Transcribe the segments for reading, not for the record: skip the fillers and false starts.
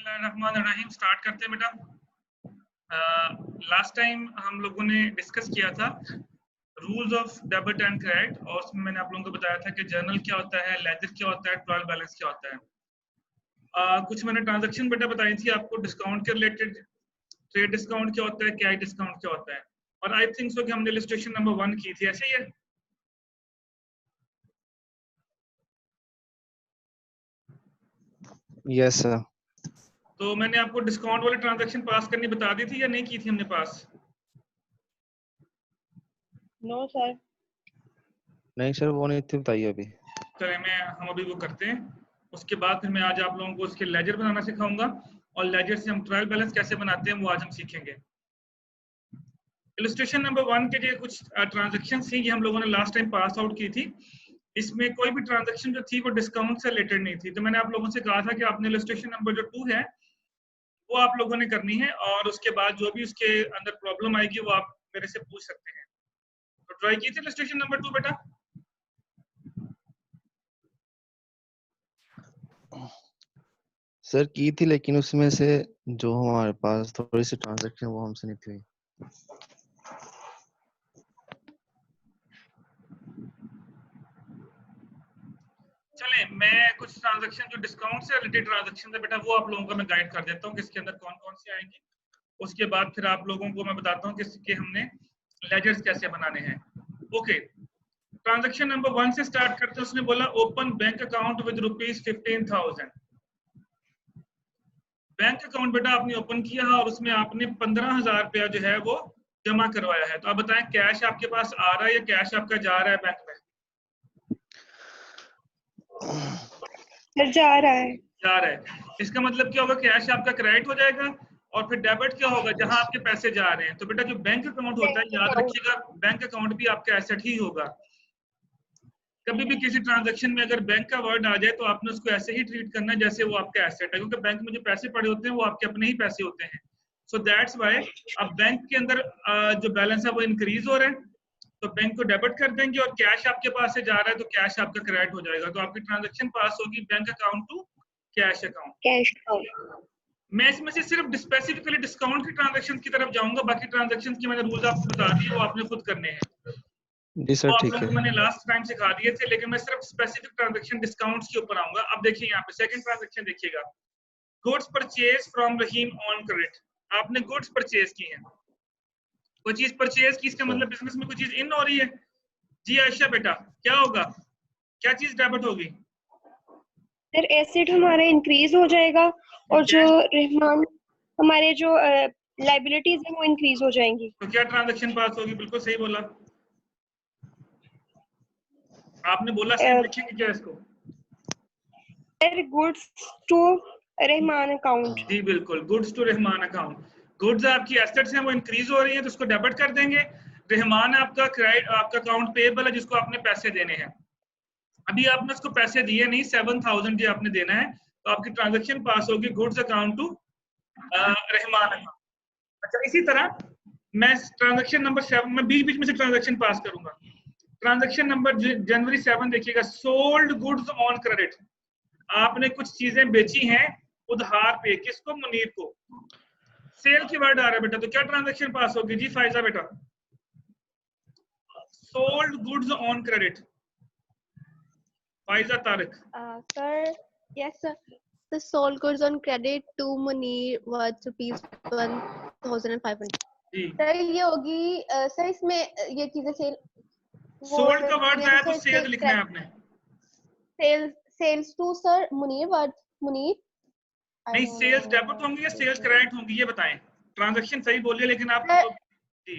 बिस्मिल्लाहिर्रहमानिर्रहीम। स्टार्ट करते हैं बेटा। लास्ट टाइम हम लोगों ने डिस्कस किया था rules of debit and credit, और उसमें मैंने आप लोगों को बताया था कि जर्नल क्या होता है, लेजर क्या होता है, ट्रायल बैलेंस क्या होता है। कुछ मैंने ट्रांजैक्शन बेटा बताई थी आपको डिस्काउंट के रिलेटेड। ट्रेड डिस्काउंट क्या होता है, कैश डिस्काउंट क्या होता है, और आई थिंक सो कि हमने इलस्ट्रेशन नंबर 1 की थी, ऐसे ही है। Yes sir. तो मैंने आपको डिस्काउंट वाली ट्रांजैक्शन पास करनी बता दी थी या नहीं की थी हमने पास? No sir. नहीं सर, वो नहीं थी बताइए अभी। चले हम अभी वो करते हैं, उसके बाद फिर मैं आज आप लोगों को उसके लेजर बनाना सिखाऊंगा, और लेजर से हम ट्रायल बैलेंस कैसे बनाते हैं वो आज हम सीखेंगे। इलस्ट्रेशन नंबर 1 के जो कुछ ट्रांजैक्शन थी ये हम लोगों ने लास्ट टाइम पास आउट की थी। इसमें कोई भी ट्रांजैक्शन जो थी वो डिस्काउंट से रिलेटेड नहीं थी। तो मैंने आप लोगों से कहा था कि आपने इलस्ट्रेशन नंबर जो 2 है वो आप लोगों ने करनी है, और उसके बाद जो भी उसके अंदर प्रॉब्लम आएगी वो आप मेरे से पूछ सकते हैं। तो ट्राई की थी इलस्ट्रेशन नंबर 2 बेटा? सर की थी, लेकिन उसमें से जो हमारे पास थोड़ी सी ट्रांजैक्शन वो हमसे नहीं थी। चलें, मैं कुछ ट्रांजैक्शन जो डिस्काउंट से रिलेटेड ट्रांजैक्शन है बेटा वो आप लोगों को मैं गाइड कर देता हूँ कि इसके अंदर कौन कौन सी आएंगी। उसके बाद फिर आप लोगों को मैं बताता हूँ कि इसके हमने लेजर्स कैसे बनाने हैं। ओके, ट्रांजैक्शन नंबर 1 से स्टार्ट करते हैं। उसने बोला open bank account with ₹15,000। Bank account बेटा आपने ओपन किया है और उसमें आपने 15,000 रुपया जो है वो जमा करवाया है। तो आप बताएं कैश आपके पास आ रहा है या कैश आपका जा रहा है बैंक में? जा रहा है। जा रहा है। इसका मतलब क्या होगा, कैश आपका क्रेडिट हो जाएगा, और फिर डेबिट क्या होगा, जहां आपके पैसे जा रहे हैं। तो बेटा जो बैंक अकाउंट होता है याद रखिएगा, बैंक अकाउंट भी आपका एसेट ही होगा। कभी भी किसी ट्रांजैक्शन में अगर बैंक का वर्ड आ जाए तो आपने उसको ऐसे ही ट्रीट करना है जैसे वो आपका एसेट है, क्योंकि बैंक में जो पैसे पड़े होते हैं वो आपके अपने ही पैसे होते हैं। सो दैट्स व्हाई अब बैंक के अंदर जो बैलेंस है वो इंक्रीज हो रहा है, तो बैंक को डेबिट कर देंगे, और कैश आपके पास से जा रहा है तो कैश आपका क्रेडिट हो जाएगा। तो आपकी ट्रांजैक्शन पास होगी bank account to cash account. Cash. मैं इसमें से सिर्फ स्पेसिफिकली डिस्काउंट की ट्रांजैक्शन की तरफ जाऊंगा, बाकी ट्रांजैक्शन की मैंने रूल्स आपको बता दिए, वो आपने खुद करने हैं। जी सर, तो आप ठीक लोगों है। को मैंने लास्ट टाइम सिखा दिए थे, लेकिन मैं सिर्फ स्पेसिफिक ट्रांजैक्शन डिस्काउंट्स के ऊपर आऊंगा। अब देखिए यहाँ पे सेकंड ट्रांजैक्शन देखिएगा, goods purchase from Rahim on credit. आपने गुड्स परचेज की है, कोई चीज परचेज की, इसका मतलब बिजनेस में कोई चीज इन हो रही है। जी आयशा बेटा, क्या होगा, क्या चीज डेबिट होगी? सर एसेट हमारा इंक्रीज हो जाएगा, और जो रहमान हमारे जो लाइबिलिटीज है वो इंक्रीज हो जाएंगी। तो क्या ट्रांजैक्शन पास होगी? बिल्कुल सही बोला आपने, बोला सही। लिखेंगे क्या इसको? Goods to Rahman account. जी बिल्कुल, goods to Rahman account. Goods आपकी एसेट्स हैं वो इंक्रीज हो रही हैं तो उसको डेबिट कर देंगे। रहमान आपका क्रेडिट, आपका अकाउंट पेएबल है जिसको आपने पैसे देने हैं। अभी आपने उसको पैसे दिए नहीं, 7,000 जी आपने देना है, तो आपकी ट्रांजैक्शन पास होगी goods account to Rahman account. अच्छा, इसी तरह मैं ट्रांजैक्शन नंबर 7 में बीच बीच में से ट्रांजैक्शन पास करूंगा। ट्रांजैक्शन नंबर जनवरी 7 देखिएगा, सोल्ड गुड्स ऑन क्रेडिट। आपने कुछ चीजें बेची हैं उधार पे, किसको? मुनीर को। सेल की वर्ड आ रहा है बेटा, तो क्या ट्रांजैक्शन पास होगी? जी फायजा बेटा, sold goods on credit. Faiza Tariq. Sir, yes, sir. The sold goods on credit to Munir worth ₹1,500. जी, सर ये होगी सर, इसमें ये चीजें सेल, सोल्ड का वर्ड आया तो सेल्स लिखना है आपने। Sales to sir Munir worth Munir. नहीं, सेल्स डेबिट होंगी या सेल्स क्रेडिट होंगी, ये बताएं। ट्रांजैक्शन सही बोलिए, लेकिन आप जी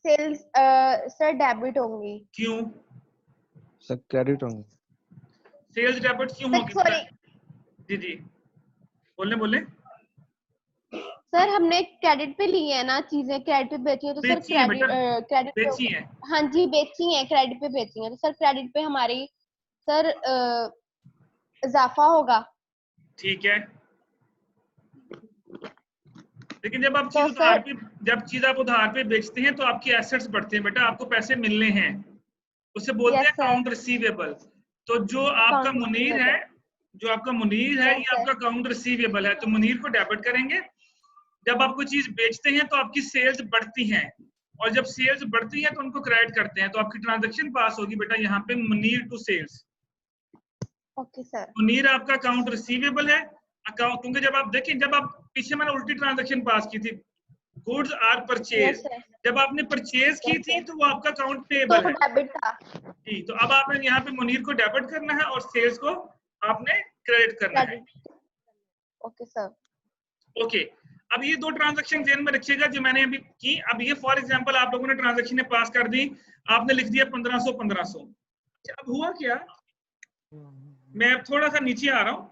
सेल्स सर डेबिट होंगी। क्यों? सर क्रेडिट होंगे। सेल्स डेबिट क्यों होगी? सॉरी जी जी, बोले सर, हमने क्रेडिट पे ली है ना चीजें, क्रेडिट पे बेची है तो सर क्रेडिट बेची है। हाँ जी बेची है, क्रेडिट पे बेची है तो सर क्रेडिट पे हमारी सर इजाफा होगा। ठीक है, लेकिन जब आप चीज उधार पे, जब चीज आप उधार पे बेचते हैं तो आपकी एसेट्स बढ़ते हैं बेटा, आपको पैसे मिलने हैं, उसे बोलते हैं अकाउंट रिसीवेबल। तो जो आपका मुनीर है जो आपका मुनीर है, Yes, ये sir. आपका अकाउंट रिसीवेबल है, तो मुनीर को डेबिट करेंगे। जब आप कोई चीज बेचते हैं तो आपकी सेल्स बढ़ती हैं, और जब सेल्स बढ़ती हैं तो उनको क्रेडिट करते हैं, तो आपकी ट्रांजैक्शन पास होगी बेटा यहाँ पे Munir to sales. Okay, sir. Munir आपका अकाउंट रिसीवेबल है, अकाउंट, क्योंकि जब आप देखें, जब आप पीछे मैंने उल्टी ट्रांजैक्शन पास की थी, goods are purchase, Yes, sir. जब आपने परचेज की Yes, थी sir. तो वो आपका अकाउंट तो पेएबल है डेबिट था। जी। तो अब आपने यहाँ पे मुनीर को डेबिट करना है और सेल्स को आपने क्रेडिट करना है। क्रेडिट। Okay sir. ओके, अब ये दो ट्रांजैक्शन ध्यान में रखिएगा जो मैंने अभी की। अब ये फॉर एग्जांपल आप लोगों ने ट्रांजैक्शन पास कर दी, आपने लिख दिया 1500 1500। अब हुआ क्या, मैं अब थोड़ा सा नीचे आ रहा हूं,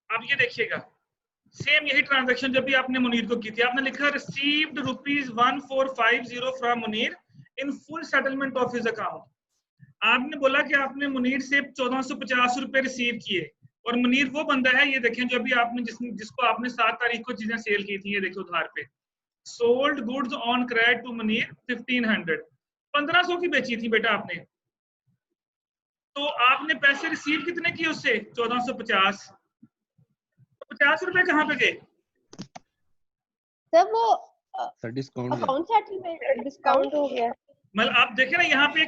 अब ये देखिएगा, सेम यही ट्रांजैक्शन जब भी आपने मुनीर को की थी, आपने लिखा received ₹1450 from Munir in full settlement of his account. आपने बोला कि आपने मुनीर से 1450 रुपए रिसीव किए, और मुनीर वो बंदा है, ये देखें, जो अभी आपने जिसको आपने 7 तारीख को चीजें सेल की थी, ये देखो उधार पे, sold goods on credit to Munir 1500, 1500 की बेची थी बेटा आपने। तो आपने पैसे रिसीव कितने किए उससे, 1450। तो 50 रुपए कहाँ पे गए सर? वो sir discount account settlement discount हो गया। मतलब आप देखें ना, यहाँ पे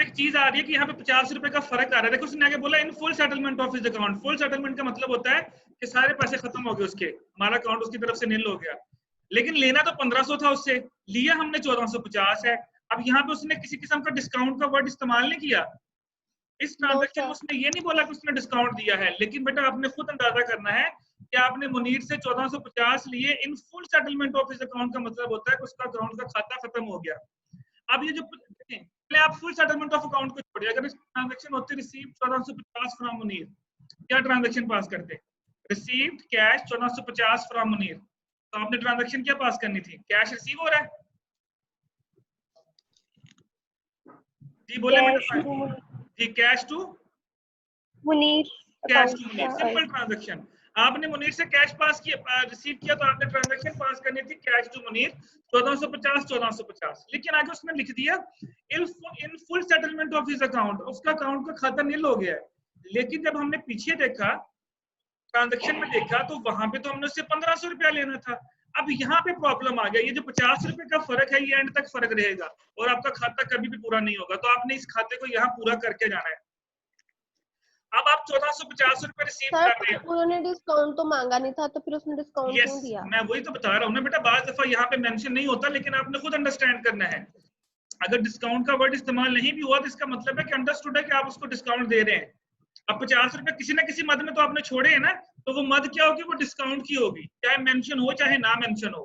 एक चीज आ रही है कि यहाँ पे 50 रुपए का फर्क आ रहा है। देखो उसने आगे बोला in full settlement of his account. Full settlement का मतलब होता है कि सारे पैसे खत्म हो गए उसके, हमारा अकाउंट उसकी तरफ से नील हो गया। लेकिन लेना तो 1500 था उससे, लिया हमने 1450 है। अब यहाँ पे उसने किसी किस्म का डिस्काउंट का वर्ड इस्तेमाल नहीं किया इस ट्रांजैक्शन में। उसने ये नहीं बोला कि उसने डिस्काउंट दिया है, लेकिन बेटा आपने खुद अंदाजा करना है कि आपने मुनीर से 1450 लिए in full settlement of his account का मतलब होता है कि उसका अकाउंट का खाता खत्म हो गया। अब ये जो पहले आप फुल सेटलमेंट ऑफ अकाउंट को छोड़िए, अगर ट्रांजैक्शन होती रिसीव 1450 फ्रॉम मुनीर, क्या ट्रांजैक्शन पास करते, रिसीव्ड कैश 1450 फ्रॉम मुनीर, तो आपने ट्रांजैक्शन क्या पास करनी थी, कैश रिसीव हो रहा है जी, बोले जी, cash to Munir, cash to Munir, simple transaction. आपने मुनीर से कैश पास किया, रिसीव किया, तो आपने ट्रांजैक्शन पास करनी थी कैश टू मुनीर 1450। लेकिन आगे उसने लिख दिया in full settlement of his account, उसका अकाउंट का खाता नील हो गया है। लेकिन जब हमने पीछे देखा, ट्रांजैक्शन में देखा, तो वहां पे तो हमने उससे 1500 रुपया लेना था। अब यहाँ पे प्रॉब्लम आ गया, ये जो 50 रुपए का फर्क है, ये एंड तक फर्क रहेगा और आपका खाता कभी भी पूरा नहीं होगा। तो आपने इस खाते को यहाँ पूरा करके जाना है। अब आप 1450 रुपए रिसीव कर रहे हैं, उन्होंने डिस्काउंट तो मांगा नहीं था, तो फिर उसने डिस्काउंट क्यों दिया? मैं वही तो बता रहा हूँ ना बेटा, बार दफा यहाँ पे मेंशन नहीं होता, लेकिन आपने खुद अंडरस्टैंड करना है। अगर डिस्काउंट का वर्ड इस्तेमाल नहीं भी हुआ तो इसका मतलब है कि अंडरस्टूड है कि आप उसको डिस्काउंट दे रहे हैं। अब 50 रुपए किसी ना किसी मद में तो आपने छोड़े हैं ना, तो वो मद क्या होगी, वो डिस्काउंट की होगी, चाहे मेंशन हो चाहे ना मेंशन हो।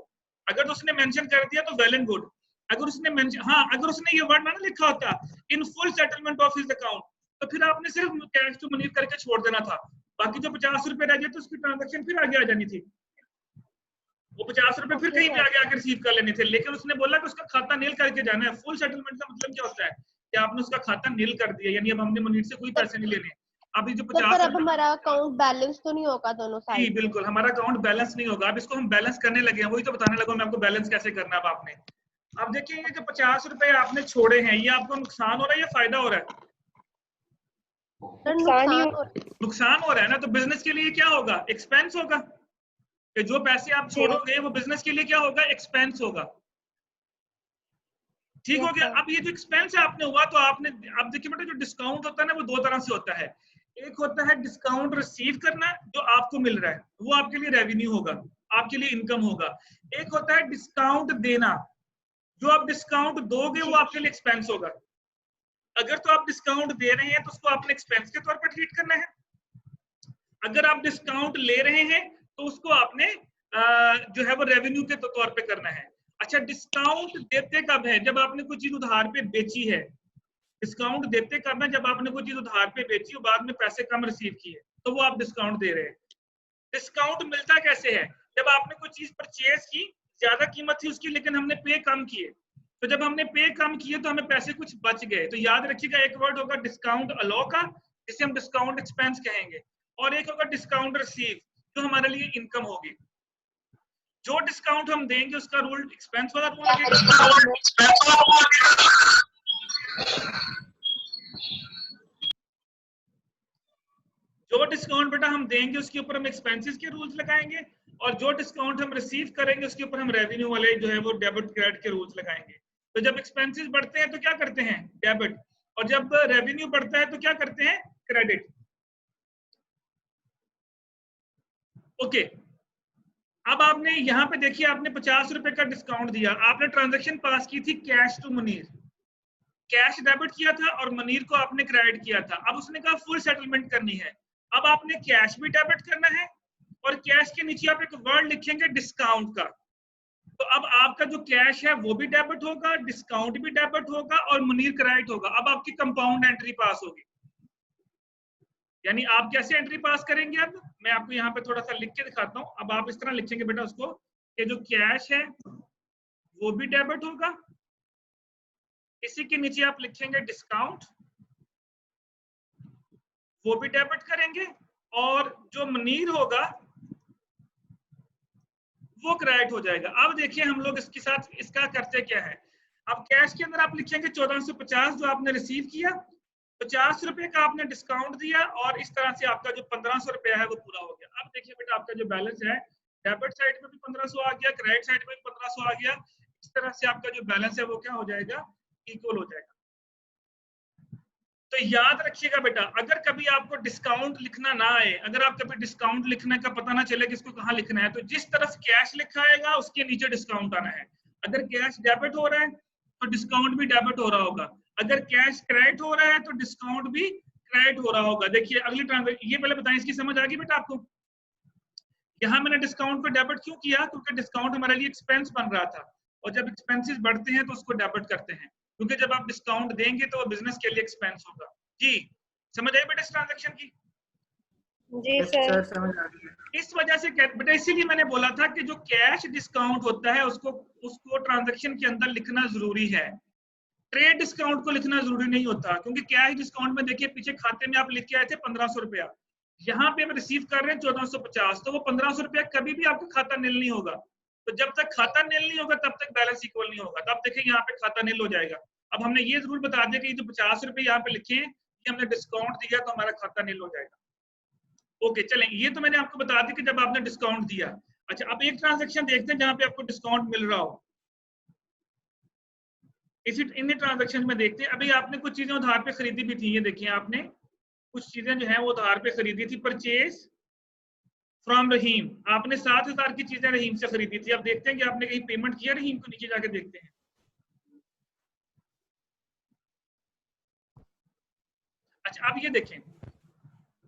अगर तो उसने मेंशन कर दिया तो वेल एंड गुड। अगर उसने अगर उसने ये वर्ड ना लिखा होता in full settlement of his account, तो फिर आपने सिर्फ कैश टू मुनीर करके छोड़ देना था। बाकी जो 50 रुपए रह गए तो उसकी ट्रांजैक्शन फिर आगे आ जानी थी, वो 50 रुपए फिर कहीं पे आगे आकर रिसीव कर लेने थे। लेकिन उसने बोला कि उसका खाता नील करके जाना है। फुल सेटलमेंट का मतलब क्या होता है कि आपने उसका खाता नील कर दिया, यानी अब हमने मुनीर से कोई पैसे नहीं लेने। अभी जो 50 अब हमारा अकाउंट बैलेंस तो नहीं होगा दोनों साइड? जी बिल्कुल, हमारा अकाउंट बैलेंस नहीं होगा। अब इसको हम बैलेंस करने लगे हैं, वही तो बताने लगा मैं आपको बैलेंस कैसे करना है। अब आपने, अब देखिए, ये जो 50 रुपए आपने छोड़े हैं, ये आपको नुकसान हो रहा है या फायदा हो रहा है? नुकसान हो रहा है ना। तो बिजनेस के लिए क्या होगा, एक्सपेंस होगा। कि जो पैसे आप छोड़ोगे वो बिजनेस के लिए क्या होगा, एक्सपेंस होगा। ठीक हो गया। अब ये जो एक्सपेंस है आपने हुआ, तो आपने, अब देखिए बेटा, जो डिस्काउंट होता है ना, वो दो तरह से होता है। एक होता है डिस्काउंट रिसीव करना, जो आपको मिल रहा है, वो आपके लिए रेवेन्यू होगा, आपके लिए इनकम होगा। एक होता है डिस्काउंट देना, जो आप डिस्काउंट दोगे वो आपके लिए एक्सपेंस होगा। अगर तो आप डिस्काउंट दे रहे हैं तो उसको आपने एक्सपेंस के तौर पर ट्रीट करना है। अगर आप डिस्काउंट ले रहे हैं तो उसको आपने जो है वो रेवेन्यू के तौर पे करना है। अच्छा, डिस्काउंट देते कब है, जब आपने कोई चीज उधार पे बेची है। डिस्काउंट देते कब है, जब आपने कोई चीज उधार पे बेची और बाद में पैसे कम रिसीव किए, तो वो आप डिस्काउंट दे रहे हैं। डिस्काउंट मिलता कैसे है, जब आपने कोई चीज परचेज की, ज्यादा कीमत थी उसकी, लेकिन हमने पे कम किए। तो जब हमने पे कम किए तो हमें पैसे कुछ बच गए। तो याद रखिएगा, एक वर्ड होगा डिस्काउंट अलो का, जिसे हम डिस्काउंट एक्सपेंस कहेंगे, और एक होगा डिस्काउंट रिसीव, जो हमारे लिए इनकम होगी। जो डिस्काउंट हम देंगे उसका रूल एक्सपेंस वाला रूल लगेगा। जो डिस्काउंट बेटा हम देंगे उसके ऊपर हम एक्सपेंसेस के रूल्स लगाएंगे, और जो डिस्काउंट हम रिसीव करेंगे उसके ऊपर हम रेवेन्यू वाले जो है वो डेबिट क्रेडिट के रूल्स लगाएंगे। तो जब एक्सपेंसेस बढ़ते हैं तो क्या करते हैं, डेबिट, और जब रेवेन्यू बढ़ता है तो क्या करते हैं, क्रेडिट। ओके, अब आपने यहाँ पे देखिए, आपने 50 रुपए का डिस्काउंट दिया, आपने ट्रांजैक्शन पास की थी cash to Munir, cash debit किया था और मुनीर को आपने क्रेडिट किया था। अब उसने कहा फुल सेटलमेंट करनी है, अब आपने कैश भी डेबिट करना है और कैश के नीचे आप एक वर्ड लिखेंगे डिस्काउंट का। तो अब आपका जो कैश है वो भी डेबिट होगा, डिस्काउंट भी डेबिट होगा और मुनीर क्रेडिट होगा। अब आपकी कंपाउंड एंट्री पास होगी। यानी आप कैसे एंट्री पास करेंगे, अब मैं आपको यहाँ पे थोड़ा सा लिख के दिखाता हूँ। अब आप इस तरह लिखेंगे बेटा उसको कि जो कैश है वो भी डेबिट होगा, इसी के नीचे आप लिखेंगे डिस्काउंट, वो भी डेबिट करेंगे, और जो मुनीर होगा वो क्रेडिट हो जाएगा। अब देखिए हम लोग इसके साथ इसका करते क्या है, अब कैश के अंदर आप लिखेंगे 1450 जो आपने रिसीव किया, 50 रुपए का आपने डिस्काउंट दिया, और इस तरह से आपका जो 1500 रुपया है वो पूरा हो गया। अब देखिए बेटा आपका जो बैलेंस है, डेबिट साइड में भी 1500 आ गया, क्रेडिट साइड में भी 1500 आ गया। इस तरह से आपका जो बैलेंस है वो क्या हो जाएगा, इक्वल हो जाएगा। तो याद रखिएगा बेटा, अगर कभी आपको डिस्काउंट लिखना ना आए, अगर आप कभी डिस्काउंट लिखने का पता ना चले कि इसको कहाँ लिखना है, तो जिस तरफ कैश लिखा आएगा उसके नीचे डिस्काउंट आना है। अगर कैश डेबिट हो रहा है तो डिस्काउंट भी डेबिट हो रहा होगा, अगर कैश क्रेडिट हो रहा है तो डिस्काउंट भी क्रेडिट हो रहा होगा। देखिए अगली ट्रांजैक्शन, ये पहले बताएं इसकी समझ आ गई बेटा आपको। यहाँ मैंने डिस्काउंट को डेबिट क्यों किया, क्योंकि डिस्काउंट हमारे लिए एक्सपेंस बन रहा था, और जब एक्सपेंसेस बढ़ते हैं तो उसको डेबिट करते हैं, क्योंकि जब आप डिस्काउंट देंगे तो वो बिजनेस के लिए एक्सपेंस होगा। जी समझ आई बेटा इस ट्रांजैक्शन की? जी सर। समझ आ गई। इस वजह से बेटा इसीलिए मैंने बोला था कि जो कैश डिस्काउंट होता है उसको ट्रांजैक्शन के अंदर लिखना जरूरी है, ट्रेड डिस्काउंट को लिखना जरूरी नहीं होता। क्योंकि कैश डिस्काउंट में देखिए पीछे खाते में आप लिख के आए थे 1500 रुपया, यहाँ पे हम रिसीव कर रहे हैं 1450, तो वो 1500 रुपया कभी भी आपका खाता नील नहीं होगा। तो जब तक खाता नील नहीं होगा तब तक बैलेंस इक्वल नहीं होगा। तब देखिए यहाँ पे खाता नील हो जाएगा। अब हमने ये जरूर बता दिया कि जो 50 रुपए यहाँ पे लिखे हैं कि हमने डिस्काउंट दिया तो हमारा खाता नील हो जाएगा। ओके चलें, ये तो मैंने आपको बता दिया कि जब आपने डिस्काउंट दिया। अच्छा अब एक ट्रांजेक्शन देखते हैं जहां पे आपको डिस्काउंट मिल रहा हो। इसी इन ट्रांजेक्शन में देखते हैं, अभी आपने कुछ चीजें उधार पे खरीदी भी थी, ये देखिए आपने कुछ चीजें जो है वो उधार पे खरीदी थी। परचेज फ्रॉम रहीम, आपने 7000 की चीजें रहीम से खरीदी थी। अब देखते हैं कि आपने कहीं पेमेंट किया रहीम को, नीचे जाके देखते हैं। अच्छा अब ये देखें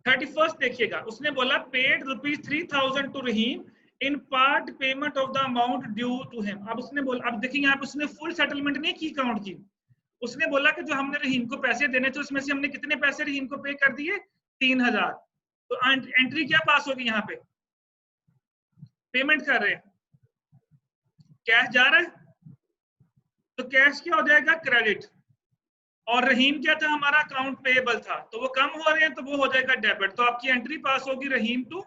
31st देखिएगा, उसने बोला paid ₹3000 to Rahim in part payment of the amount due to him. अब उसने बोला, अब देखिए यहाँ पे उसने फुल सेटलमेंट नहीं की अकाउंट की, उसने बोला कि जो हमने रहीम को पैसे देने थे उसमें से हमने कितने पैसे रहीम को पे कर दिए, 3000। तो एंट्री क्या पास होगी, यहाँ पे पेमेंट कर रहे हैं, कैश जा रहा है तो कैश क्या हो जाएगा, क्रेडिट। और रहीम क्या था, हमारा अकाउंट पेएबल था, तो वो कम हो रहे हैं तो वो हो जाएगा डेबिट। तो आपकी एंट्री पास होगी रहीम टू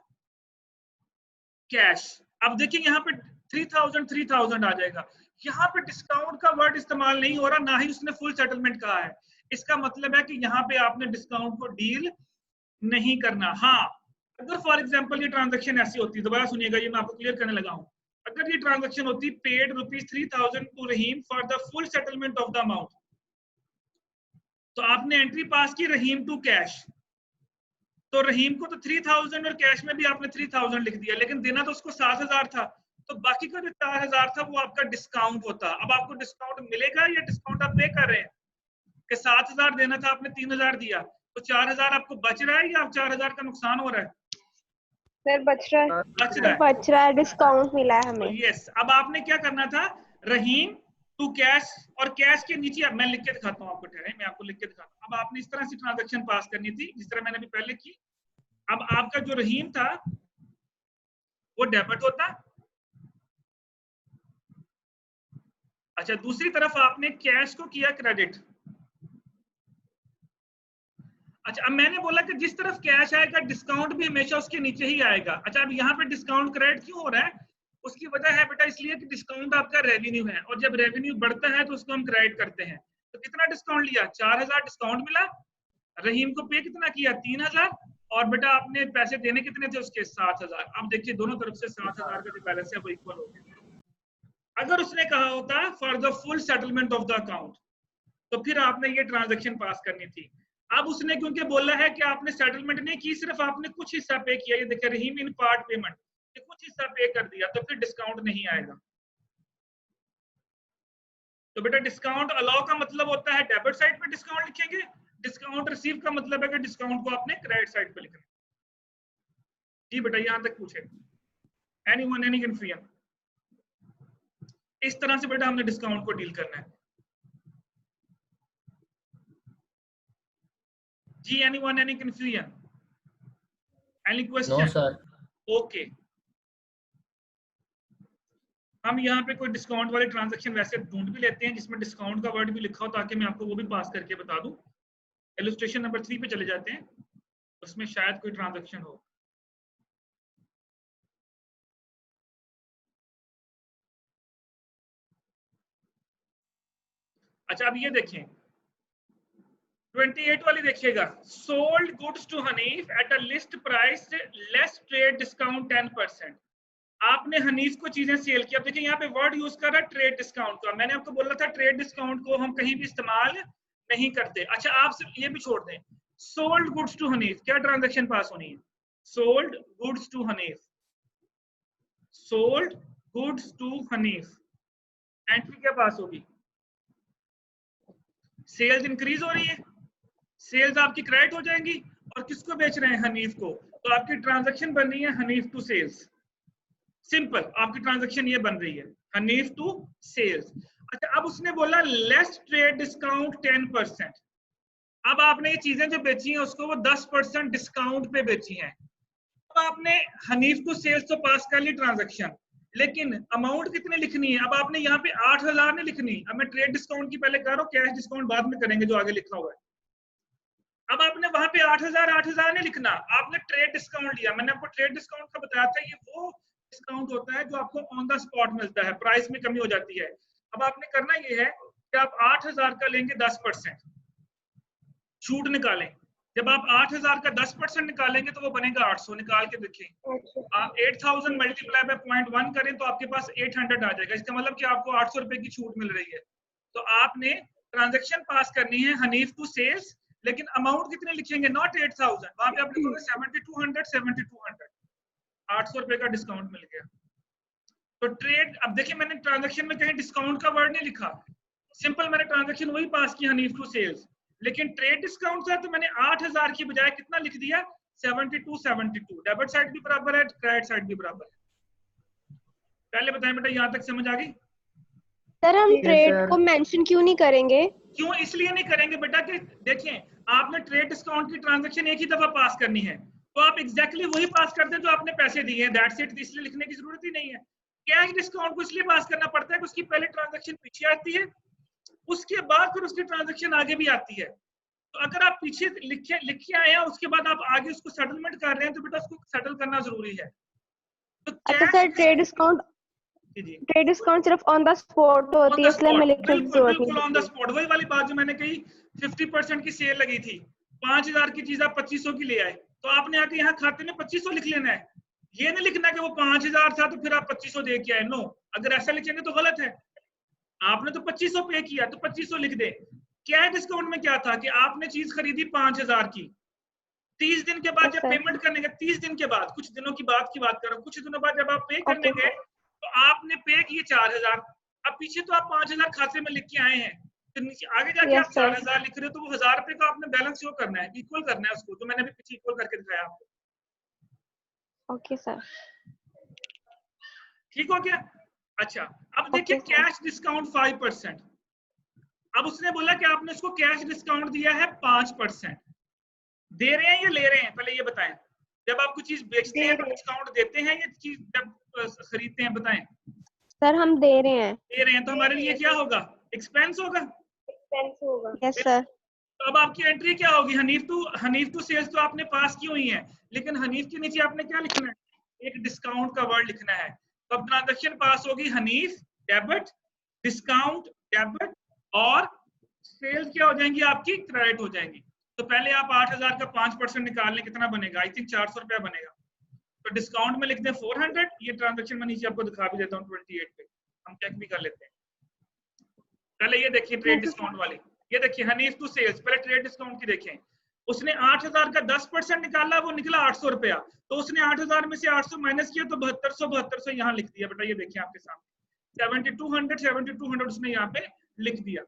कैश। अब देखिए यहाँ पे 3000 आ जाएगा। यहाँ पे डिस्काउंट का वर्ड इस्तेमाल नहीं हो रहा, ना ही उसने फुल सेटलमेंट कहा है। इसका मतलब है कि यहाँ पे आपने डिस्काउंट को डील नहीं करना। हाँ अगर फॉर एग्जांपल ये ट्रांजैक्शन ऐसी होती, दोबारा सुनिएगा ये मैं आपको क्लियर करने लगा हूँ। अगर ये ट्रांजैक्शन होती paid ₹3000 to Rahim for the full settlement of the amount, तो आपने एंट्री पास की रहीम टू कैश, तो रहीम को तो 3000 और कैश में भी आपने 3000 लिख दिया, लेकिन देना तो उसको 7000 था, तो बाकी का जो 4000 था वो आपका डिस्काउंट होता। अब आपको डिस्काउंट मिलेगा या डिस्काउंट आप पे कर रहे हैं कि 7000 देना था आपने 3000 दिया, तो 4000 आपको बच रहा है या 4000 का नुकसान हो रहा है? सर बच रहा है, बच रहा है, डिस्काउंट मिला है हमें। यस, अब आपने क्या करना था, रहीम टू कैश, और कैश के नीचे अब मैं लिख के दिखाता हूँ आपको, ठहरे मैं आपको लिख के दिखाता हूँ। अब आपने इस तरह से ट्रांजैक्शन पास करनी थी जिस तरह मैंने अभी पहले की। अब आपका जो रहीम था वो डेबिट होता। अच्छा दूसरी तरफ आपने कैश को किया क्रेडिट। अच्छा अब मैंने बोला कि जिस तरफ कैश आएगा डिस्काउंट भी हमेशा उसके नीचे ही आएगा। अच्छा अब यहाँ पे डिस्काउंट क्रेडिट क्यों हो रहा है, उसकी वजह है बेटा इसलिए कि डिस्काउंट आपका रेवेन्यू है, और जब रेवेन्यू बढ़ता है तो उसको हम क्रेडिट करते हैं। तो कितना डिस्काउंट लिया, 4000 डिस्काउंट मिला, रहीम को पे कितना किया, 3000, और बेटा आपने पैसे देने कितने थे उसके 7,000। अब देखिए दोनों तरफ से 7,000 का जो बैलेंस है वो इक्वल हो गया। अगर उसने कहा होता for the full settlement of the account, तो फिर आपने ये ट्रांजैक्शन पास करनी थी। अब उसने क्योंकि बोला है कि आपने सेटलमेंट नहीं की, सिर्फ आपने कुछ हिस्सा पे किया, ये देखिए रहीम इन पार्ट पेमेंट, ये कुछ हिस्सा पे कर दिया, तो फिर डिस्काउंट नहीं आएगा। तो बेटा डिस्काउंट अलाउ का मतलब होता है डेबिट साइड पे डिस्काउंट लिखेंगे, डिस्काउंट रिसीव का मतलब है कि डिस्काउंट को आपने क्रेडिट साइड पे लिखना। जी बेटा यहां तक पूछे एनीवन एनी कंफ्यूजन? इस तरह से बेटा हमने डिस्काउंट को डील करना है। जी anyone any confusion? Any question? No sir. Okay, हम यहाँ पे कोई डिस्काउंट वाले ट्रांजैक्शन वैसे ढूंढ भी लेते हैं जिसमें डिस्काउंट का वर्ड भी लिखा हो, ताकि मैं आपको वो भी पास करके बता दूं। इलस्ट्रेशन नंबर 3 पे चले जाते हैं, उसमें शायद कोई ट्रांजैक्शन हो। अच्छा अब ये देखें 28 वाली देखिएगा, sold goods to Hanif at a list price less trade discount 10%। आपने हनीफ को चीजें सेल किया। देखिए यहाँ पे वर्ड यूज कर रहा है ट्रेड डिस्काउंट का। मैंने आपको बोला था ट्रेड डिस्काउंट को हम कहीं भी इस्तेमाल नहीं करते। अच्छा आप ये भी छोड़ दें, सोल्ड गुड्स टू हनीफ, क्या ट्रांजैक्शन पास होनी है? Sold goods to Hanif, sold goods to Hanif, entry क्या पास होगी? सेल्स इंक्रीज हो रही है, सेल्स आपकी क्रेडिट हो जाएंगी, और किसको बेच रहे हैं? हनीफ को। तो आपकी ट्रांजैक्शन बन रही है हनीफ टू सेल्स। सिंपल, आपकी ट्रांजैक्शन ये बन रही है हनीफ टू सेल्स। अच्छा अब उसने बोला लेस ट्रेड डिस्काउंट 10%। अब आपने ये चीजें जो बेची हैं उसको वो 10% डिस्काउंट पे बेची हैं। अब आपने हनीफ टू सेल्स तो पास कर ली ट्रांजैक्शन, लेकिन अमाउंट कितनी लिखनी है? अब आपने यहाँ पे 8,000 नहीं लिखनी। अब मैं ट्रेड डिस्काउंट की पहले कर रहा हूँ, कैश डिस्काउंट बाद में करेंगे जो आगे लिखा हुआ है। अब आपने वहां पे 8,000 नहीं लिखना, आपने ट्रेड डिस्काउंट लिया। मैंने आपको ट्रेड डिस्काउंट का बताया था, ये वो डिस्काउंट होता है जो आपको ऑन द स्पॉट मिलता है, प्राइस में कमी हो जाती है। अब आपने करना ये है कि आप 8,000 का लेंगे 10% छूट निकालें। जब आप 8,000 का 10% निकालेंगे तो वो बनेगा 800। निकाल के देखें, आप 8,000 मल्टीप्लाई बाय 0.1 करें तो आपके पास 800 आ जाएगा। इसका मतलब कि आपको 800 रुपए की छूट मिल रही है। तो आपने ट्रांजैक्शन पास करनी है हनीफ टू सेल्स, लेकिन अमाउंट कितने लिखेंगे? नॉट 8,000, वहां पे आप लिखोगे 7,200 800 रुपए का डिस्काउंट मिल गया। तो ट्रेड, अब देखिए मैंने ट्रांजैक्शन में कहीं डिस्काउंट का वर्ड नहीं लिखा, सिंपल मैंने ट्रांजैक्शन वही पास की हनीफ टू सेल्स। लेकिन ट्रेड डिस्काउंट था तो मैंने 8,000 की बजाय कितना लिख दिया? 72। डेबिट साइड भी बराबर है, क्रेडिट साइड भी बराबर है। पहले बताएं बेटा, यहां तक समझ आ गई? सर हम ट्रेड को मेंशन क्यों नहीं करेंगे? क्यों इसलिए नहीं करेंगे बेटा कि देखिए आपने ट्रेड डिस्काउंट की ट्रांजैक्शन एक ही दफा पास करनी है, तो आप एग्जैक्टली वही पास करते हैं जो आपने पैसे दिए हैं, दैट्स इट। इसलिए लिखने की जरूरत ही नहीं है। कैश डिस्काउंट को इसलिए पास करना पड़ता है कि उसकी पहले ट्रांजैक्शन पीछे आती है, उसके बाद फिर उसकी ट्रांजैक्शन आगे भी आती है। तो अगर आप पीछे लिखे आए हैं उसके बाद आप आगे उसको सेटलमेंट कर रहे हैं तो बेटा उसको सेटल करना जरूरी है। तो अच्छा सर, ट्रेड डिस्काउंट सिर्फ ऑन द स्पॉट होती है, इसलिए मैं लिखने की जरूरत नहीं। बिल्कुल ऑन द स्पॉट, वही वाली बात जो मैंने कही, 50% की सेल लगी थी, 5,000 की चीज आप 2,500 की ले आए, तो आपने आके यहाँ खाते में 2,500 लिख लेना है। ये नहीं लिखना कि वो 5,000 था तो फिर आप 2,500 दे के आए। नो, अगर ऐसा लिखेंगे तो गलत है। आपने तो 2,500 पे किया तो 2,500 लिख दे। कैश डिस्काउंट में क्या था कि आपने चीज खरीदी 5,000 की, 30 दिन के बाद जब पेमेंट करने गए, 30 दिन के बाद, कुछ दिनों की बात कर रहा हूँ, कुछ दिनों बाद जब आप पे करने गए तो आपने पे किए 4,000। अब पीछे तो आप 5,000 खाते में लिख के आए हैं, तो नीचे आगे जाके आप 4,000 लिख रहे हो, तो वो 1,000 रुपए का आपने बैलेंस शो करना है, इक्वल करना है उसको, जो मैंने भी पीछे इक्वल करके दिखाया आपको। ओके सर, ठीक हो गया? अच्छा अब देखिए कैश डिस्काउंट 5%। अब उसने बोला कि आपने उसको कैश डिस्काउंट दिया है 5%। दे रहे हैं या ले रहे हैं, पहले ये बताएं। जब आप कुछ चीज बेचते हैं तो डिस्काउंट देते हैं या चीज जब खरीदते हैं, बताएं। सर हम दे रहे हैं। दे रहे हैं, तो हमारे लिए क्या होगा? एक्सपेंस होगा। एक्सपेंस होगा। Yes sir. तो अब आपकी एंट्री क्या होगी? हनीफ टू सेल्स तो आपने पास की हुई है, लेकिन हनीफ के नीचे आपने क्या लिखना है? एक डिस्काउंट का वर्ड लिखना है। तो अब ट्रांजैक्शन पास होगी हनीफ डेबिट, डिस्काउंट डेबिट, और सेल्स क्या हो जाएंगी? आपकी क्रेडिट हो जाएंगी। तो पहले आप 8,000 का 5% निकाल लें, कितना बनेगा? आई थिंक 400 रुपया बनेगा। तो डिस्काउंट में लिख दें 400। ये ट्रांजेक्शन मैं नीचे आपको दिखा भी देता हूँ 28 पे, हम चेक भी कर लेते हैं। पहले ये देखिए ट्रेड डिस्काउंट वाली, ये देखिए हनीफ टू सेल्स, पहले ट्रेड डिस्काउंट की देखें। उसने 8,000 का 10% निकाला, वो निकला 800 रुपया। तो उसने 8,000 में से 800 माइनस किया तो 7200 यहाँ लिख दिया बेटा, ये देखिए आपके सामने 7200 उसने यहाँ पे लिख दिया।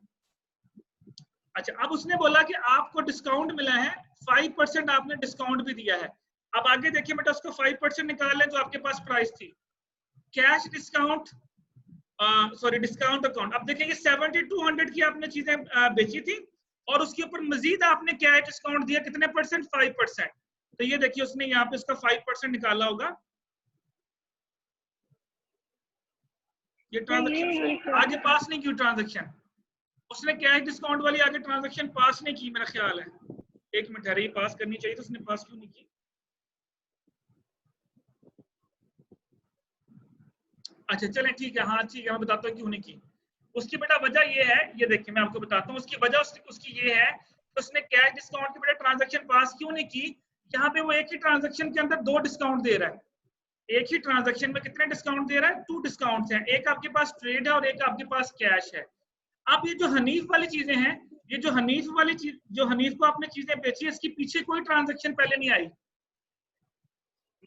अच्छा, अब उसने बोला कि आपको डिस्काउंट मिला है 5%, आपने डिस्काउंट भी दिया है। अब आगे देखिए बेटा, उसको 5% निकाल लें जो आपके पास प्राइस थी, cash discount, sorry discount account. अब देखेंगे 7200 की आपने चीजें बेची थी और उसके ऊपर मजीद आपने कैश डिस्काउंट दिया, कितने परसेंट? 5%। तो ये देखिए उसने यहाँ पे उसका 5% निकाला होगा। ये ट्रांजेक्शन आगे पास नहीं की, ट्रांजेक्शन उसने कैश डिस्काउंट वाली आगे ट्रांजेक्शन पास नहीं की, मेरा ख्याल है। एक मिनट, है पास करनी चाहिए तो उसने पास क्यों नहीं की? अच्छा चलें ठीक है, हाँ ठीक है, मैं बताता हूँ क्यों नहीं की। उसकी बेटा वजह ये है, ये देखिए मैं आपको बताता हूँ उसकी वजह। उसकी ये है तो उसने कैश डिस्काउंट की बेटा ट्रांजैक्शन पास क्यों नहीं की? यहाँ पे वो एक ही ट्रांजैक्शन के अंदर 2 डिस्काउंट दे रहा है। एक ही ट्रांजैक्शन में कितने डिस्काउंट दे रहा है? 2 डिस्काउंट हैं, एक आपके पास ट्रेड है और एक आपके पास कैश है। अब ये जो हनीफ वाली चीजें हैं, ये जो हनीफ वाली चीज, जो हनीफ को आपने चीजें बेची, इसके पीछे कोई ट्रांजैक्शन पहले नहीं आई।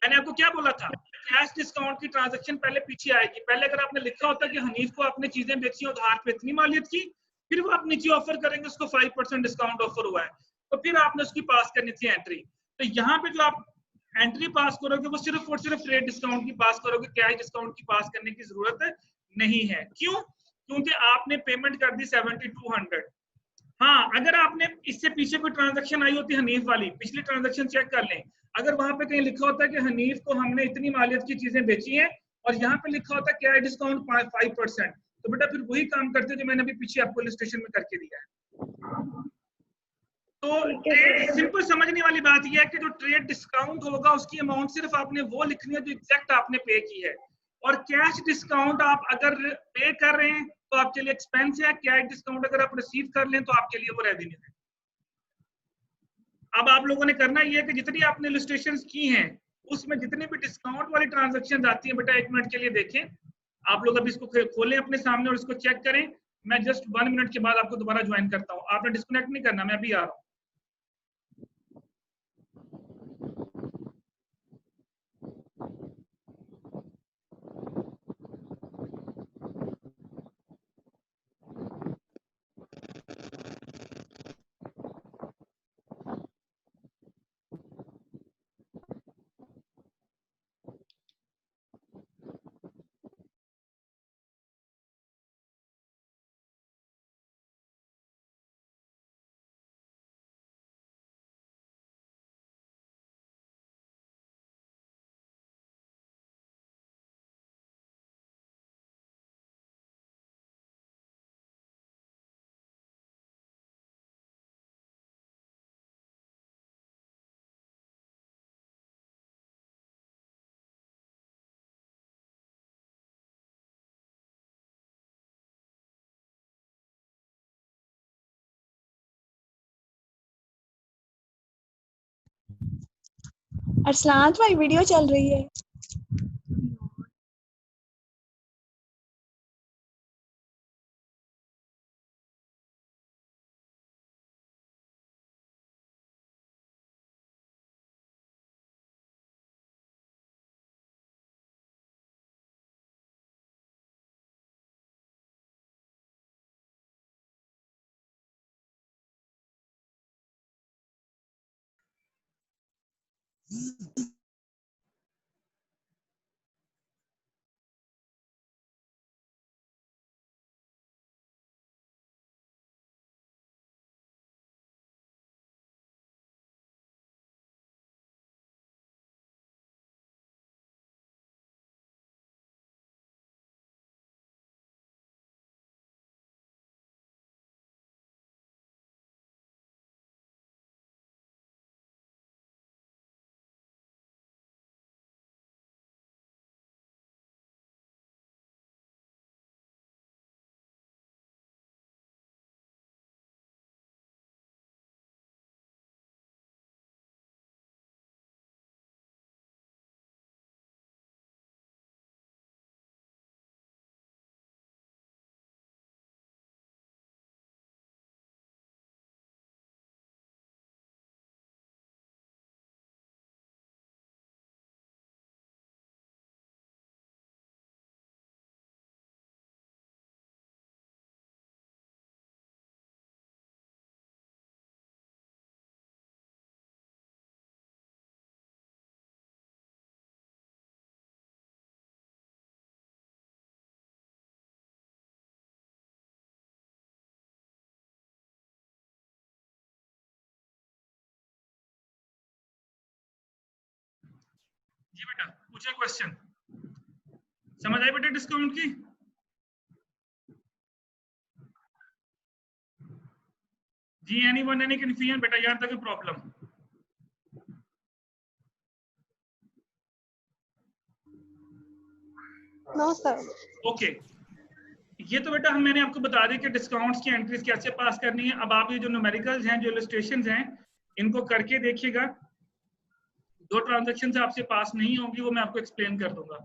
मैंने आपको क्या बोला था? कैश डिस्काउंट की ट्रांजैक्शन पहले पीछे आएगी। पहले अगर आपने लिखा होता कि हनीफ को आपने चीजें बेची उधार पे इतनी मालियत की, फिर वो आप नीचे ऑफर करेंगे उसको 5% डिस्काउंट ऑफर हुआ है, तो फिर आपने उसकी पास करनी थी एंट्री। तो यहाँ पे जो आप एंट्री पास करोगे वो सिर्फ और सिर्फ ट्रेड डिस्काउंट की पास करोगे, कैश डिस्काउंट की पास करने की जरूरत नहीं है। क्यों? क्योंकि आपने पेमेंट कर दी 7200। हाँ, अगर आपने इससे पीछे कोई ट्रांजैक्शन आई होती हनीफ वाली, पिछली ट्रांजैक्शन चेक कर लें, अगर वहां पे कहीं लिखा होता है कि हनीफ को हमने इतनी मालियत की चीजें बेची हैं और यहाँ पे लिखा होता है क्या डिस्काउंट 5%, तो बेटा फिर वही काम करते जो मैंने अभी पीछे आपको इलस्ट्रेशन में करके दिया है। तो ट्रेड सिंपल समझने वाली बात यह है कि जो ट्रेड डिस्काउंट होगा उसकी अमाउंट सिर्फ आपने वो लिखनी है जो एग्जैक्ट आपने पे की है, और कैश डिस्काउंट आप अगर पे कर रहे हैं तो आपके लिए एक्सपेंस है, कैश डिस्काउंट अगर आप रिसीव कर लें तो आपके लिए वो रेवेन्यू है। अब आप लोगों ने करना ये है कि जितनी आपने इलस्ट्रेशंस की हैं उसमें जितनी भी डिस्काउंट वाली ट्रांजैक्शन आती है बेटा 1 मिनट के लिए देखें। आप लोग अभी इसको खोलें अपने सामने और इसको चेक करें। मैं जस्ट 1 मिनट के बाद आपको दोबारा ज्वाइन करता हूँ, आपने डिस्कनेक्ट नहीं करना, मैं अभी आ रहा हूँ। अरसलान भाई वीडियो चल रही है। जी बेटा पूछे क्वेश्चन, समझ आई बेटा डिस्काउंट की? जी एनीवन एनी कंफ्यूजन बेटा, यहाँ तक प्रॉब्लम? No sir. ओके, ये तो बेटा मैंने आपको बता दी कि डिस्काउंट्स की एंट्रीज कैसे पास करनी है। अब आप ये जो न्यूमेरिकल्स हैं, जो इलस्ट्रेशंस हैं, इनको करके देखिएगा। जो ट्रांजैक्शंस आपसे पास नहीं होंगी वो मैं आपको एक्सप्लेन कर दूंगा।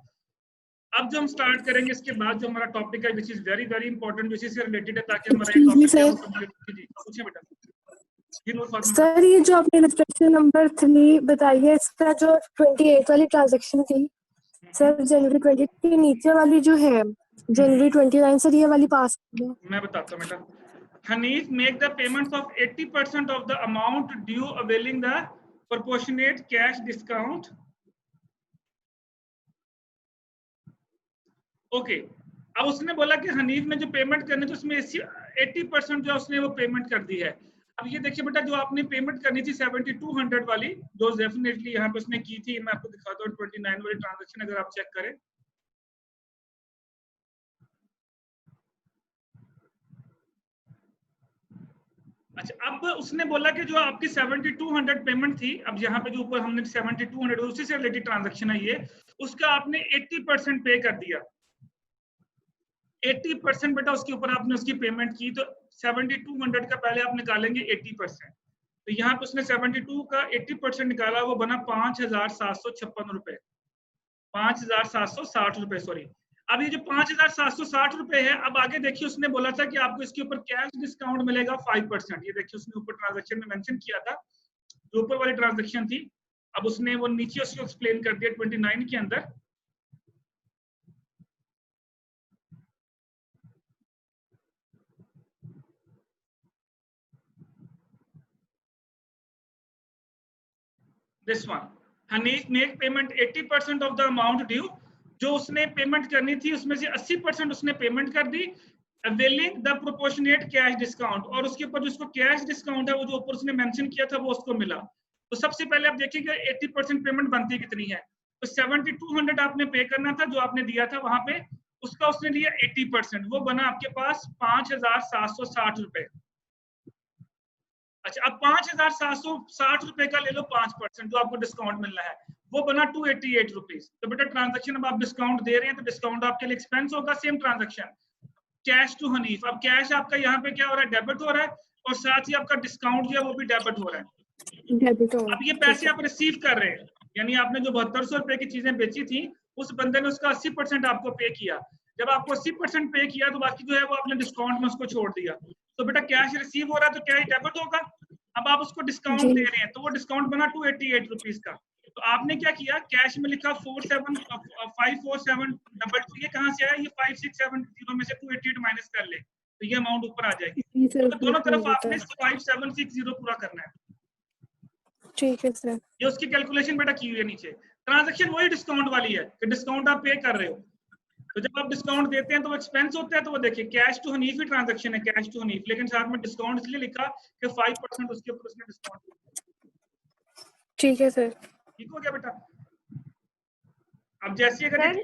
अब जो हम स्टार्ट करेंगे इसके बाद जो हमारा टॉपिक है, which is very very important, which से रिलेटेड है, ताकि हमारा ये टॉपिक है वो कंप्लीट। जी पूछिए बेटा। जी नूर फातिमा। सर ये जो आपने इलस्ट्रेशन नंबर 3 बताई है, इसका जो 28 वाली ट्रांजैक्शन थी सर, जनवरी 20 के नीचे वाली जो है जनवरी 29, सर ये वाली पास कर दो। मैं बताता हूँ बेटा। Hanif make the payments of 80% of the amount due availing the proportionate cash discount. Okay, अब उसने बोला कि हनीफ ने जो पेमेंट करनी थी उसमें 80% जो उसने वो पेमेंट कर दी है। अब ये देखिए बेटा, जो आपने पेमेंट करनी थी 7200 वाली, जो डेफिनेटली यहाँ पे उसने की थी, मैं आपको दिखाता हूँ 29 वाली ट्रांजैक्शन, अगर आप चेक करें। अच्छा, अब उसने बोला कि जो आपकी 7200 पेमेंट थी, अब यहाँ पे जो ऊपर हमने 7200 उसी से रिलेटेड ट्रांजैक्शन है ये, उसका आपने 80% पे कर दिया। 80% बेटा उसके ऊपर आपने उसकी पेमेंट की, तो 7200 का पहले आप निकालेंगे 80%। तो यहाँ पे उसने 72 का 80% निकाला, वो बना 5756 रुपए, 5760 रुपए, सॉरी। अब ये जो 5760 रुपए है, अब आगे देखिए उसने बोला था कि आपको इसके ऊपर कैश डिस्काउंट मिलेगा 5%। ये देखिए उसने ऊपर ट्रांजैक्शन में मेंशन किया था, जो ऊपर वाली ट्रांजैक्शन थी, अब उसने वो नीचे उसको एक्सप्लेन कर दिया 29 के अंदर। This one, Hanish make payment 80% of the amount due। जो उसने पेमेंट करनी थी उसमें से 80% उसने पेमेंट कर दी, availing the proportionate cash discount, और उसके ऊपर जो उसको कैश डिस्काउंट है वो जो ऊपर उसने मेंशन किया था वो उसको मिला। तो सबसे पहले आप देखिएगा 80% पेमेंट बनती कितनी है, तो 7200 आपने पे करना था, जो आपने दिया था वहां पे, उसका उसने लिया 80%, वो बना आपके पास 5760 रुपए। अच्छा, अब 5760 रुपए का ले लो 5%, जो आपको डिस्काउंट मिलना है, वो बना 288 रुपीज। तो बेटा ट्रांजैक्शन अब आप डिस्काउंट दे रहे हैं, तो डिस्काउंट आपके लिए एक्सपेंस होगा। Same transaction cash to Hanif, अब कैश आपका यहाँ पे क्या हो रहा है, डेबिट हो रहा है, और साथ ही आपका डिस्काउंट जो है वो भी डेबिट हो रहा है। अब ये पैसे आप रिसीव कर रहे हैं, यानी आपने जो 7200 रुपए की चीजें बेची थी, उस बंदे ने उसका 80% आपको पे किया। जब आपको 80% पे किया, तो बाकी जो है वो आपने डिस्काउंट में उसको छोड़ दिया। तो बेटा कैश रिसीव हो रहा है तो कैश डेबिट होगा। अब आप उसको डिस्काउंट दे रहे हैं, तो वो डिस्काउंट बना 288 रुपीज का। तो आपने क्या किया, कैश में लिखा 54722, ये कहाँ से आया, ये 5670 में से 288 माइनस कर ले, तो ये अमाउंट ऊपर आ जाएगी। तो दोनों तरफ आपने 5760 पूरा करना है। ठीक है सर। ये उसकी कैलकुलेशन बेटा की हुई है नीचे। ट्रांजैक्शन वही डिस्काउंट वाली है कि डिस्काउंट आप पे कर रहे हो, तो जब आप डिस्काउंट देते हैं तो वो एक्सपेंस होता है। तो वो देखिए कैश टू हनीफ ही ट्रांजैक्शन है, कैश टू हनीफ, लेकिन साथ में डिस्काउंट इसलिए लिखा कि 5% उसके ऊपर उसने डिस्काउंट दिया। ठीक है सर। ठीक हो गया बेटा। अब जैसे अगर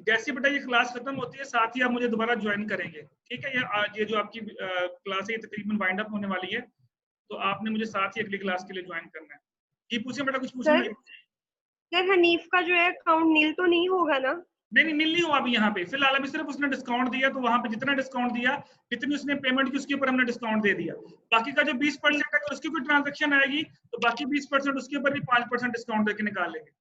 जैसे बेटा ये क्लास खत्म होती है, साथ ही आप मुझे दोबारा ज्वाइन करेंगे, ठीक है? ये जो आपकी क्लास है ये तकरीबन वाइंड अप होने वाली है, तो आपने मुझे साथ ही अगली क्लास के लिए ज्वाइन करना है। जी पूछिए बेटा, कुछ पूछना है? सर हनीफ का जो है अकाउंट नील तो नहीं होगा ना? नहीं नील नहीं हुआ अभी यहाँ पे, फिलहाल अभी सिर्फ उसने डिस्काउंट दिया, तो वहां पे जितना डिस्काउंट दिया, जितनी उसने पेमेंट की उसके ऊपर हमने डिस्काउंट दे दिया। बाकी का जो 20% है, अगर उसकी कोई ट्रांजैक्शन आएगी तो बाकी 20% उसके ऊपर भी 5% डिस्काउंट देके निकाल लेंगे।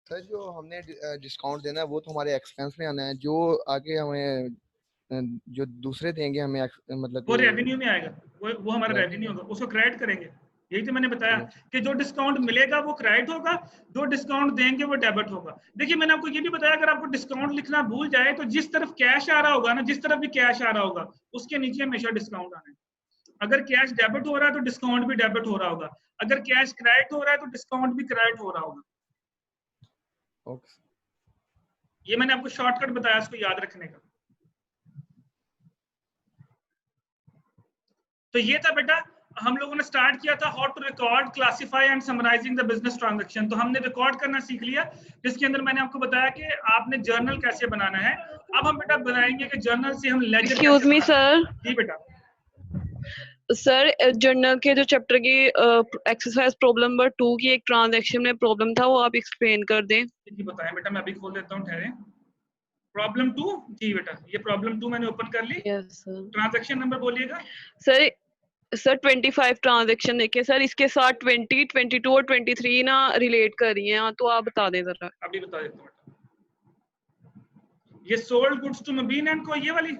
सर जो हमने डिस्काउंट देना है वो तो हमारे एक्सपेंस में आना है, जो आगे हमें जो दूसरे देंगे हमें मतलब वो रेवेन्यू में आएगा, वो हमारा रेवेन्यू होगा, उसको क्रेडिट करेंगे। यही तो मैंने बताया कि जो डिस्काउंट मिलेगा वो क्रेडिट होगा, जो डिस्काउंट देंगे वो डेबिट होगा। देखिए मैंने आपको ये भी बताया, अगर आपको डिस्काउंट लिखना भूल जाए तो जिस तरफ कैश आ रहा होगा ना, जिस तरफ भी कैश आ रहा होगा उसके नीचे हमेशा डिस्काउंट आना है। अगर कैश डेबिट हो रहा है तो डिस्काउंट भी डेबिट हो रहा होगा, अगर कैश क्रेडिट हो रहा है तो डिस्काउंट भी क्रेडिट हो रहा होगा। ये मैंने आपको शॉर्टकट बताया इसको याद रखने का। तो ये था बेटा हम लोगों ने स्टार्ट किया था how to record, classify and summarising the business transaction. तो हमने रिकॉर्ड करना सीख लिया, जिसके अंदर मैंने आपको बताया कि आपने जर्नल कैसे बनाना है। अब हम बेटा बनाएंगे कि जर्नल से हम लेजर एक्सक्यूज कैसे मी बनाते हैं। सर, जी बेटा। सर जर्नल के जो चैप्टर की एक्सरसाइज प्रॉब्लम नंबर 2 की एक ट्रांजैक्शन में प्रॉब्लम था, वो आप एक्सप्लेन कर दें। जी बताएं बेटा, मैं अभी खोल देता हूँ, ठहरे। प्रॉब्लम 2, जी बेटा ये प्रॉब्लम 2 मैंने ओपन कर ली। Yes sir. ट्रांजैक्शन नंबर बोलिएगा। सर 25 ट्रांजैक्शन देखिए सर, इसके साथ 20, 22 और 23 ना रिलेट कर रही हैं, तो आप बता दें जरा। अभी बता देता हूँ बेटा। ये sold goods to Mubeen and को, ये वाली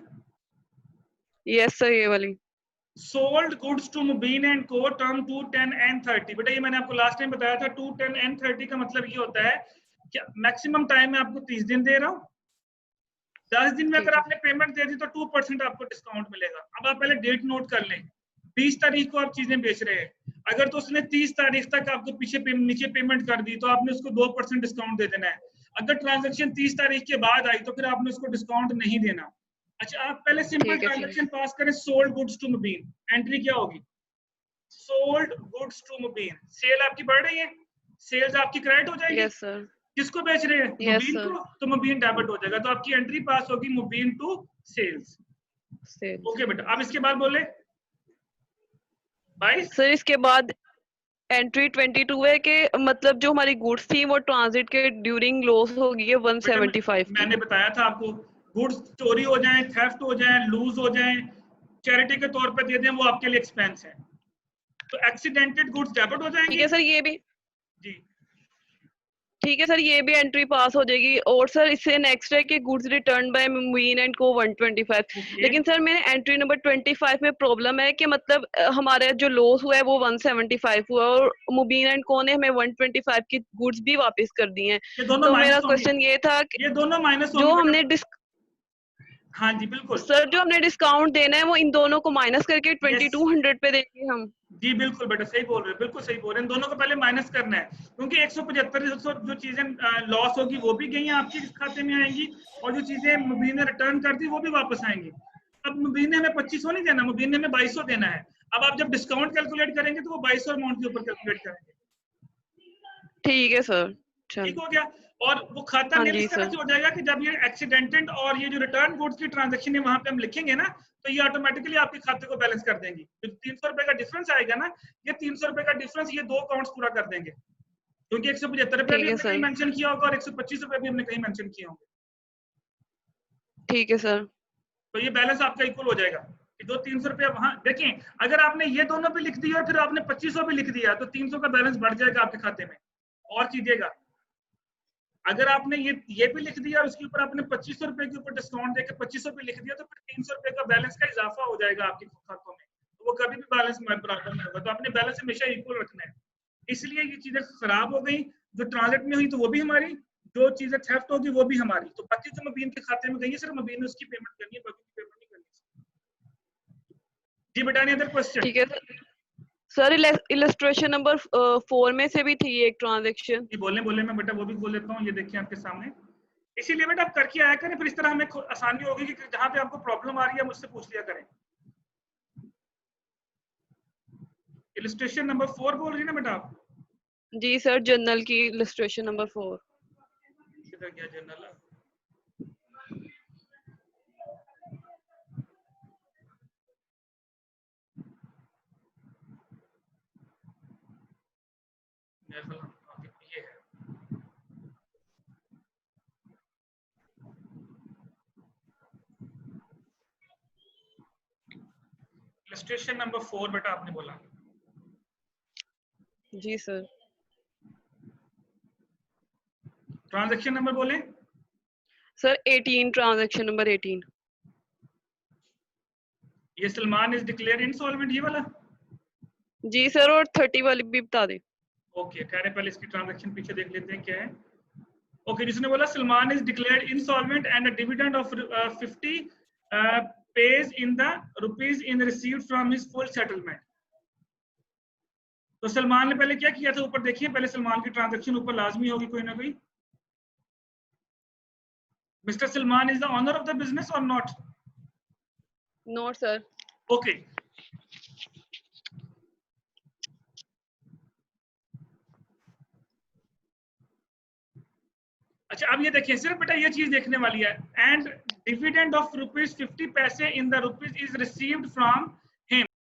यस सर, ये वाली। Sold goods to Mubeen and को टर्म 2, 10 एंड 30। बेटा ये मैंने आपको लास्ट टाइम बताया था, 2, 10 एंड 30 का मतलब ये होता है कि मैक्सिमम टाइम में आपको 30 दिन दे रहा हूँ। 10 दिन में अगर आपने पेमेंट दे दी तो 2% आपको डिस्काउंट मिलेगा। अब आप पहले डेट नोट कर लें, 20 तारीख को आप चीजें बेच रहे हैं, अगर तो उसने 30 तारीख तक आपको नीचे पेमेंट कर दी तो आपने उसको 2% डिस्काउंट दे देना है। अगर ट्रांजैक्शन 30 तारीख के बाद आई तो फिर आपने उसको डिस्काउंट नहीं देना। अच्छा, आप पहले सिंपल ट्रांजैक्शन पास करें, sold goods to Mubeen. Entry क्या होगी? Sold goods to Mubeen. Sale आपकी बढ़ रही है, सेल्स आपकी क्रेडिट हो जाएगी। Yes sir. किसको बेच रहे हैं? Yes, मुबीन sir. को, तो मुबीन डेबिट हो जाएगा, तो आपकी एंट्री पास होगी मुबीन टू सेल्स। ओके बेटा, अब इसके बाद बोले 22। सर इसके बाद एंट्री 22 है कि मतलब जो हमारी गुड्स थी वो ट्रांजिट के ड्यूरिंग लॉस हो गई है 175 की। मैंने बताया था आपको, गुड्स चोरी हो जाए, थेफ्ट हो जाए, लूज हो जाए, चैरिटी के तौर पे दे दें, वो आपके लिए एक्सपेंस है। तो एक्सीडेंटेड गुड्स डेबिट हो जाएंगे। ठीक है सर, ये भी जी ठीक है सर, ये भी एंट्री पास हो जाएगी। और सर इससे नेक्स्ट है कि goods return by Mubeen and को 125। लेकिन सर मेरे एंट्री नंबर 25 में प्रॉब्लम है कि मतलब हमारा जो लॉस हुआ है वो 175 हुआ और मुबीन एंड को ने हमें 125 की गुड्स भी वापस कर दी हैं। ये दोनों तो माइनस मेरा होंगे। क्वेश्चन ये था कि ये दोनों माइनस जो होंगे हमने हाँ जी बिल्कुल सर जो हमने डिस्काउंट देना है वो इन दोनों को माइनस करके 2200 पे देंगे हम। जी बिल्कुल बेटा, सही बोल रहे हैं, बिल्कुल सही बोल रहे हैं। इन दोनों को पहले माइनस करना है, क्योंकि 175 जो चीजें लॉस होगी वो भी गई हैं, आपके खाते में आएंगी, और जो चीजें मुबीन ने रिटर्न कर दी वो भी वापस आएंगी। अब मुबीन ने हमें 2500 नहीं देना, मुबीन ने हमें 2200 देना है। अब आप जब डिस्काउंट कैलकुलेट करेंगे तो वो 2200 अमाउंट के ऊपर कैलकुलेट करेंगे। ठीक है सर, ठीक हो गया। और वो खाता हाँ नील जी इस तरह सर। से हो जाएगा कि जब ये एक्सीडेंटेड और ये जो रिटर्न गुड्स की ट्रांजैक्शन है वहां पे हम लिखेंगे ना, तो ये ऑटोमेटिकली आपके खाते को बैलेंस कर देंगी। जो 300 रुपए का डिफरेंस आएगा ना, ये 300 रुपए का डिफरेंस ये दो अकाउंट्स पूरा कर देंगे, क्योंकि 175 रुपए भी ठीक है हमने कहीं सर। मेंशन किया होगा और 125 रुपए भी हमने कहीं मेंशन किए होंगे। ठीक है सर। तो ये बैलेंस आपका इक्वल हो जाएगा कि जो 300 रुपया वहां देखें, अगर आपने ये दोनों भी लिख दिया और फिर आपने 2500 भी लिख दिया तो 300 का बैलेंस बढ़ जाएगा आपके खाते में। और कीजिएगा, अगर आपने ये भी लिख दिया और उसके ऊपर आपने 2500 रुपए के ऊपर डिस्काउंट देकर 2500 भी लिख दिया तो फिर 300 रुपए का बैलेंस का इजाफा हो जाएगा आपके खातों में, तो वो कभी भी बैलेंस बराबर नहीं होगा। तो आपने बैलेंस हमेशा इक्वल रखना है। इसलिए ये चीजें खराब हो गई, जो ट्रांजिट में हुई तो वो भी हमारी, जो चीजें थेफ्ट होगी वो भी हमारी। तो बाकी जो मुबीन के खाते में गई है सिर्फ मुबीन ने उसकी पेमेंट करनी है, बाकी की पेमेंट नहीं करनी। जी बेटा, एनी अदर क्वेश्चन? ठीक है सर। इलस्ट्रेशन नंबर 4 में से भी थी एक ट्रांजैक्शन। जी बोले मैं बेटा वो भी बोल देता हूँ, ये देखिए आपके सामने। इसीलिए बेटा आप करके आया करें, फिर इस तरह हमें आसानी होगी कि जहां पे आपको प्रॉब्लम आ रही है मुझसे पूछ लिया करें। इलस्ट्रेशन नंबर 4 बोल रही है ना बेटा आप? जी सर, जर्नल की इलस्ट्रेशन नंबर 4। किधर गया जर्नल? ये है इलस्ट्रेशन नंबर 4 बेटा आपने बोला। जी सर। ट्रांजैक्शन नंबर बोले सर 18, ट्रांजैक्शन नंबर 18। ये सलमान इज डिक्लेयर्ड इंसॉल्वेंट, ये वाला? जी सर, और 30 वाली भी बता दें। ओके, कह रहे पहले इसकी ट्रांजैक्शन पीछे देख लेते हैं क्या है। ओके, जिसने बोला Salman is declared insolvent and a dividend of 50 pays in the rupees in received from his full settlement। तो सलमान ने पहले क्या किया था, ऊपर देखिए, पहले सलमान की ट्रांजैक्शन ऊपर लाजमी होगी कोई ना कोई। Mister Salman is the owner of the business और नॉट? Note sir. ओके, अच्छा अब ये देखिए सिर्फ बेटा ये चीज देखने वाली है, and dividend of ₹50 in the rupees is received from